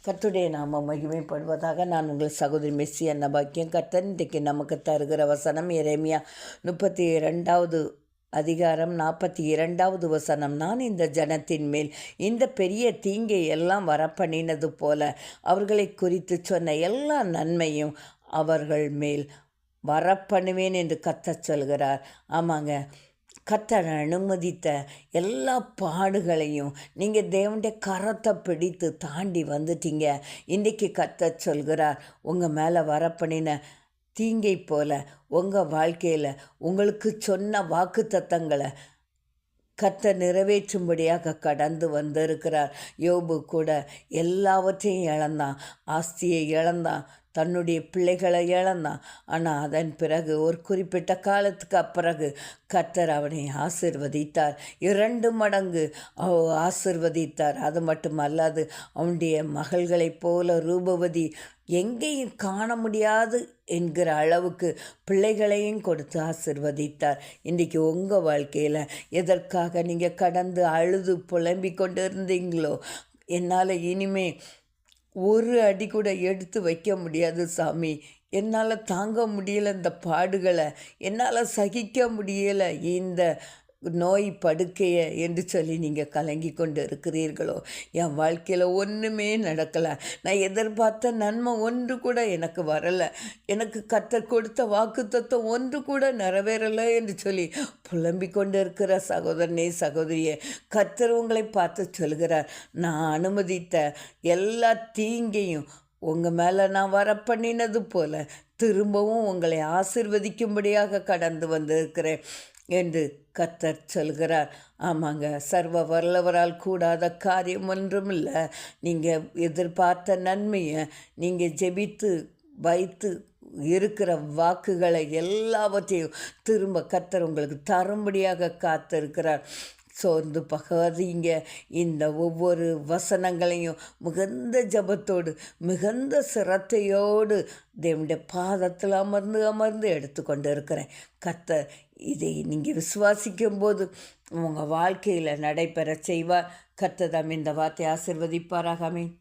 கர்த்தருடைய நாமம் மகிமைப்படுவதாக. நான் உங்கள் சகோதரி மெஸ்ஸி அன்ன பாக்கியம். கர்த்தர் இன்றைக்கு நமக்கு தருகிற வசனம் எரேமியா 32வது அதிகாரம் 42வது வசனம். நான் இந்த ஜனத்தின் மேல் இந்த பெரிய தீங்கை எல்லாம் வரப்பண்ணினது போல அவர்களை குறித்து சொன்ன எல்லா நன்மையும் அவர்கள் மேல் வரப்பண்ணுவேன் என்று கர்த்தர் சொல்கிறார். ஆமாங்க, கர்த்தர் அனுமதித்த எல்லா பாடுகளையும் நீங்கள் தேவனுடைய கரத்தை பிடித்து தாண்டி வந்துட்டீங்க. இன்றைக்கி கர்த்தர் சொல்கிறார், உங்கள் மேலே வரப்பண்ணின தீங்கை போல உங்கள் வாழ்க்கையில் உங்களுக்கு சொன்ன வாக்குத்தத்தங்களை கர்த்தர் நிறைவேற்றும்படியாக கடந்து வந்திருக்கிறார். யோபு கூட எல்லாவற்றையும் இழந்தான், ஆஸ்தியை இழந்தான், தன்னுடைய பிள்ளைகளை இழந்தான். ஆனால் அதன் பிறகு ஒரு குறிப்பிட்ட காலத்துக்கு பிறகு கர்த்தர் அவனை ஆசிர்வதித்தார், 2 மடங்கு ஆசிர்வதித்தார். அது மட்டுமல்லாது அவனுடைய மகள்களைப் போல ரூபவதி எங்கேயும் காண முடியாது என்கிற அளவுக்கு பிள்ளைகளையும் கொடுத்து ஆசிர்வதித்தார். இன்றைக்கி உங்கள் வாழ்க்கையில் எதற்காக நீங்கள் கடந்து அழுது புலம்பிக் கொண்டு இருந்தீங்களோ, என்னால் இனிமே ஒரு அடி கூட எடுத்து வைக்க முடியாது சாமி, என்னால் தாங்க முடியலை இந்த பாடுகளை, என்னால் சகிக்க முடியலை இந்த நோய் படுக்கையை என்று சொல்லி நீங்கள் கலங்கி கொண்டு இருக்கிறீர்களோ, என் வாழ்க்கையில் ஒன்றுமே நடக்கலை, நான் எதிர்பார்த்த நன்மை ஒன்று கூட எனக்கு வரலை, எனக்கு கர்த்தர் கொடுத்த வாக்குத்தத்தம் ஒன்று கூட நிறைவேறலை என்று சொல்லி புலம்பிக் கொண்டு இருக்கிற சகோதரனே சகோதரியே, கர்த்தர் உங்களை பார்த்து சொல்கிறார், நான் அனுமதித்த எல்லா தீங்கையும் உங்கள் மேலே நான் வரப்பண்ணினது போல திரும்பவும் உங்களை ஆசிர்வதிக்கும்படியாக கடந்து வந்திருக்கிறேன் என்று கர்த்தர் சொல்கிறார். ஆமாங்க, சர்வ வல்லவரால் கூடாத காரியம் ஒன்றும் இல்லை. நீங்கள் எதிர்பார்த்த நன்மையை நீங்கள் ஜெபித்து வைத்து இருக்கிற வாக்குகளை எல்லாவற்றையும் திரும்ப கர்த்தர் உங்களுக்கு தரும்படியாக காத்திருக்கிறார். சோர்ந்து பகாதீங்க. இந்த ஒவ்வொரு வசனங்களையும் மிகுந்த ஜபத்தோடு மிகுந்த சிரத்தையோடு தேவனுடைய பாதத்தில் அமர்ந்து அமர்ந்து எடுத்துக்கொண்டு இருக்கிறேன். கர்த்தர் இதை நீங்கள் விசுவாசிக்கும் போது உங்கள் வாழ்க்கையில் நடைபெற செய்வார். கர்த்தர் தாம் இந்த வார்த்தை ஆசீர்வதிப்பாராக. ஆமென்.